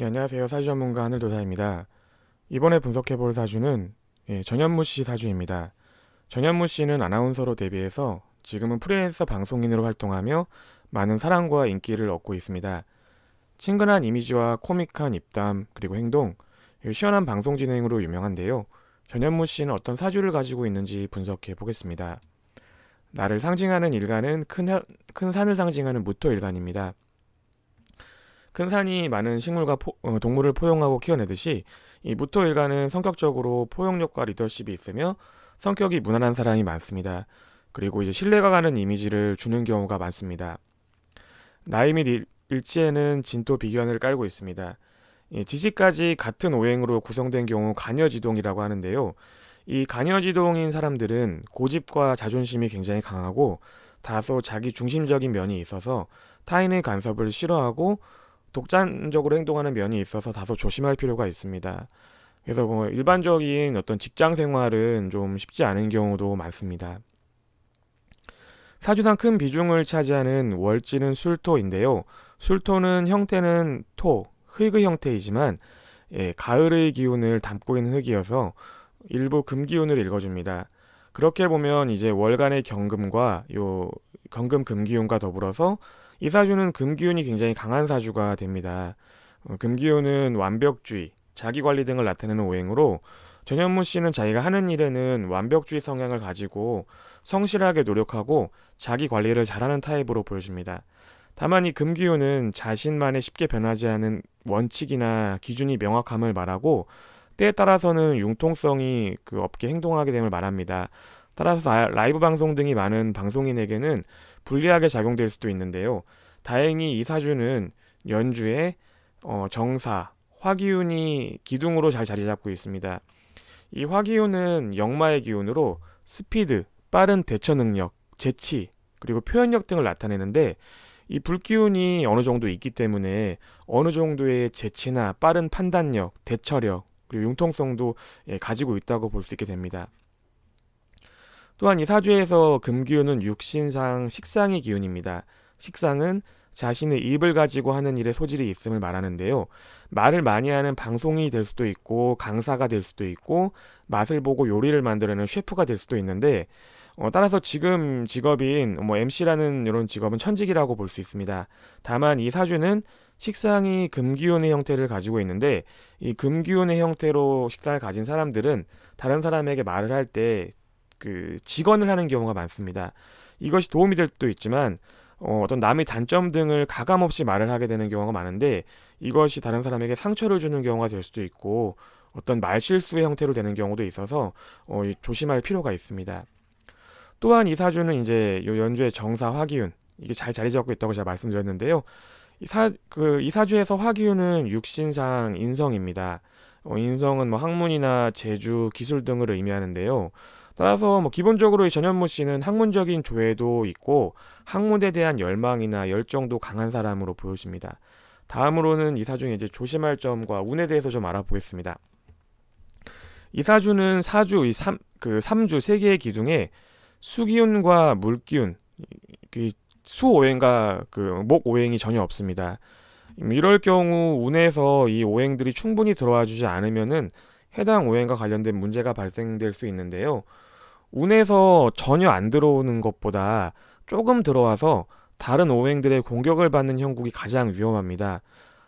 네, 안녕하세요. 사주 전문가 하늘도사입니다. 이번에 분석해볼 사주는 전현무 씨 사주입니다. 전현무 씨는 아나운서로 데뷔해서 지금은 프리랜서 방송인으로 활동하며 많은 사랑과 인기를 얻고 있습니다. 친근한 이미지와 코믹한 입담 그리고 행동, 시원한 방송 진행으로 유명한데요. 전현무 씨는 어떤 사주를 가지고 있는지 분석해 보겠습니다. 나를 상징하는 일간은 큰 산을 상징하는 무토일간입니다. 큰 산이 많은 식물과 동물을 포용하고 키워내듯이 이 무토일가는 성격적으로 포용력과 리더십이 있으며 성격이 무난한 사람이 많습니다. 그리고 이제 신뢰가 가는 이미지를 주는 경우가 많습니다. 나이 및 일지에는 진토 비견을 깔고 있습니다. 지지까지 같은 오행으로 구성된 경우 간여지동이라고 하는데요. 이 간여지동인 사람들은 고집과 자존심이 굉장히 강하고 다소 자기 중심적인 면이 있어서 타인의 간섭을 싫어하고 독단적으로 행동하는 면이 있어서 다소 조심할 필요가 있습니다. 그래서 뭐 일반적인 어떤 직장 생활은 좀 쉽지 않은 경우도 많습니다. 사주상 큰 비중을 차지하는 월지는 술토인데요. 술토는 형태는 토, 흙의 형태이지만 가을의 기운을 담고 있는 흙이어서 일부 금 기운을 읽어줍니다. 그렇게 보면 이제 월간의 경금과 요 경금 금 기운과 더불어서 이 사주는 금 기운이 굉장히 강한 사주가 됩니다. 금 기운은 완벽주의, 자기 관리 등을 나타내는 오행으로 전현무 씨는 자기가 하는 일에는 완벽주의 성향을 가지고 성실하게 노력하고 자기 관리를 잘하는 타입으로 보여집니다. 다만 이 금기운은 자신만의 쉽게 변하지 않은 원칙이나 기준이 명확함을 말하고 때에 따라서는 융통성이 그 없게 행동하게 됨을 말합니다. 따라서 라이브 방송 등이 많은 방송인에게는 불리하게 작용될 수도 있는데요. 다행히 이 사주는 연주에 정사, 화기운이 기둥으로 잘 자리 잡고 있습니다. 이 화기운은 역마의 기운으로 스피드, 빠른 대처 능력, 재치, 그리고 표현력 등을 나타내는데 이 불기운이 어느 정도 있기 때문에 어느 정도의 재치나 빠른 판단력, 대처력, 그리고 융통성도 가지고 있다고 볼 수 있게 됩니다. 또한 이 사주에서 금기운은 육신상 식상의 기운입니다. 식상은 자신의 입을 가지고 하는 일에 소질이 있음을 말하는데요. 말을 많이 하는 방송인이 될 수도 있고 강사가 될 수도 있고 맛을 보고 요리를 만들어내는 셰프가 될 수도 있는데 따라서 지금 직업인 뭐 MC라는 이런 직업은 천직이라고 볼 수 있습니다. 다만 이 사주는 식상이 금기운의 형태를 가지고 있는데 이 금기운의 형태로 식상을 가진 사람들은 다른 사람에게 말을 할 때 그 직언을 하는 경우가 많습니다. 이것이 도움이 될 수도 있지만 어떤 남의 단점 등을 가감없이 말을 하게 되는 경우가 많은데 이것이 다른 사람에게 상처를 주는 경우가 될 수도 있고 어떤 말실수의 형태로 되는 경우도 있어서 조심할 필요가 있습니다. 또한 이 사주는 이제 요 연주의 정사 화기운 이게 잘 자리 잡고 있다고 제가 말씀드렸는데요. 이 사주에서 화기운은 육신상 인성입니다. 인성은 뭐 학문이나 재주, 기술 등을 의미하는데요. 따라서 뭐 기본적으로 이 전현무 씨는 학문적인 조예도 있고 학문에 대한 열망이나 열정도 강한 사람으로 보여집니다. 다음으로는 이 사주에 이제 조심할 점과 운에 대해서 좀 알아보겠습니다. 이 사주는 사주 그 삼주 세 개의 기둥에 수기운과 물기운, 그 수오행과 그 목오행이 전혀 없습니다. 이럴 경우 운에서 이 오행들이 충분히 들어와 주지 않으면은 해당 오행과 관련된 문제가 발생될 수 있는데요. 운에서 전혀 안 들어오는 것보다 조금 들어와서 다른 오행들의 공격을 받는 형국이 가장 위험합니다.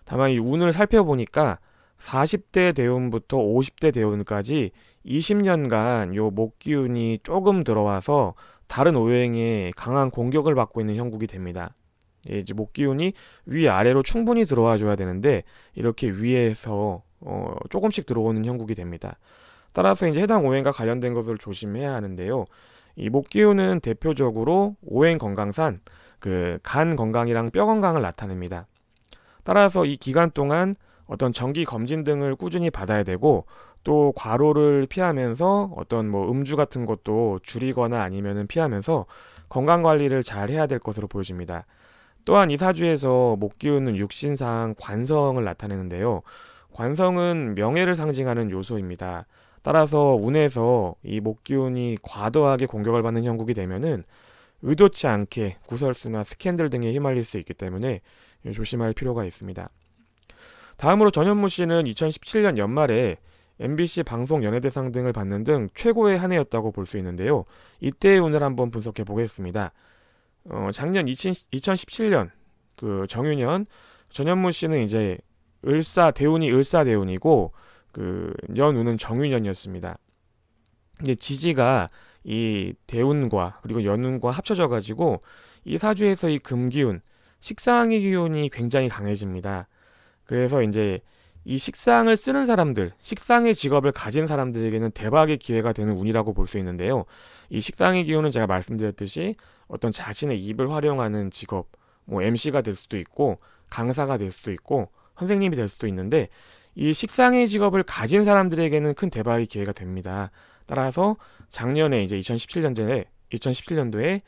다만 이 운을 살펴보니까 40대 대운부터 50대 대운까지 20년간 요 목기운이 조금 들어와서 다른 오행에 강한 공격을 받고 있는 형국이 됩니다. 이제 목기운이 위아래로 충분히 들어와 줘야 되는데 이렇게 위에서 조금씩 들어오는 형국이 됩니다. 따라서 이제 해당 오행과 관련된 것을 조심해야 하는데요. 이 목기운은 대표적으로 오행 건강산, 그 간 건강이랑 뼈 건강을 나타냅니다. 따라서 이 기간 동안 어떤 정기 검진 등을 꾸준히 받아야 되고 또 과로를 피하면서 어떤 뭐 음주 같은 것도 줄이거나 아니면은 피하면서 건강 관리를 잘 해야 될 것으로 보여집니다. 또한 이 사주에서 목기운은 육신상 관성을 나타내는데요. 관성은 명예를 상징하는 요소입니다. 따라서 운에서 이 목기운이 과도하게 공격을 받는 형국이 되면은 의도치 않게 구설수나 스캔들 등에 휘말릴 수 있기 때문에 조심할 필요가 있습니다. 다음으로 전현무 씨는 2017년 연말에 MBC 방송 연예대상 등을 받는 등 최고의 한 해였다고 볼 수 있는데요. 이때의 운을 한번 분석해 보겠습니다. 작년 2017년 그 정유년 전현무 씨는 이제 을사대운이고 그 연운은 정유년이었습니다. 근데 지지가 이 대운과 그리고 연운과 합쳐져 가지고 이 사주에서 이 금기운, 식상의 기운이 굉장히 강해집니다. 그래서 이제 이 식상을 쓰는 사람들, 식상의 직업을 가진 사람들에게는 대박의 기회가 되는 운이라고 볼 수 있는데요. 이 식상의 기운은 제가 말씀드렸듯이 어떤 자신의 입을 활용하는 직업, 뭐 MC가 될 수도 있고 강사가 될 수도 있고 선생님이 될 수도 있는데 이 식상의 직업을 가진 사람들에게는 큰 대박의 기회가 됩니다. 따라서 작년에 이제 2017년도에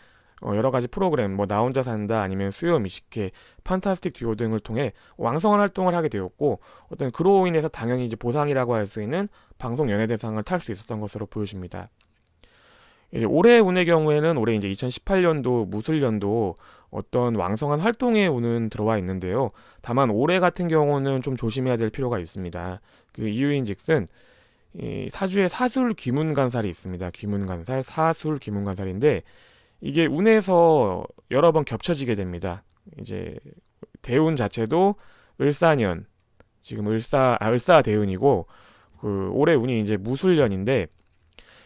여러 가지 프로그램, 뭐 나 혼자 산다 아니면 수요 미식회, 판타스틱 듀오 등을 통해 왕성한 활동을 하게 되었고 어떤 그로 인해서 당연히 이제 보상이라고 할 수 있는 방송 연예대상을 탈 수 있었던 것으로 보여집니다. 이제 올해의 운의 경우에는 올해 이제 2018년도 무술년도 어떤 왕성한 활동의 운은 들어와 있는데요. 다만 올해 같은 경우는 좀 조심해야 될 필요가 있습니다. 그 이유인즉슨 이 사주에 사술 귀문간살이 있습니다. 귀문간살, 사술 귀문간살인데 이게 운에서 여러 번 겹쳐지게 됩니다. 이제 대운 자체도 을사년, 지금 을사대운이고 그 올해 운이 이제 무술년인데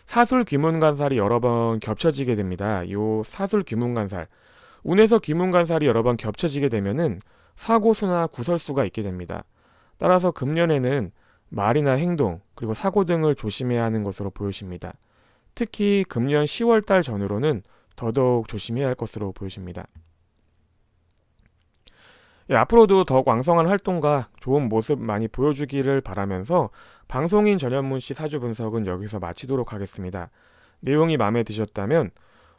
사술 귀문간살이 여러 번 겹쳐지게 됩니다. 요 사술 귀문간살, 운에서 귀문간살이 여러 번 겹쳐지게 되면은 사고수나 구설수가 있게 됩니다. 따라서 금년에는 말이나 행동 그리고 사고 등을 조심해야 하는 것으로 보여집니다. 특히 금년 10월달 전후로는 더더욱 조심해야 할 것으로 보여집니다. 앞으로도 더욱 왕성한 활동과 좋은 모습 많이 보여주기를 바라면서 방송인 전현무 씨 사주 분석은 여기서 마치도록 하겠습니다. 내용이 마음에 드셨다면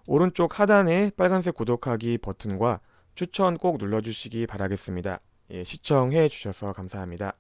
오른쪽 하단의 빨간색 구독하기 버튼과 추천 꼭 눌러주시기 바라겠습니다. 시청해 주셔서 감사합니다.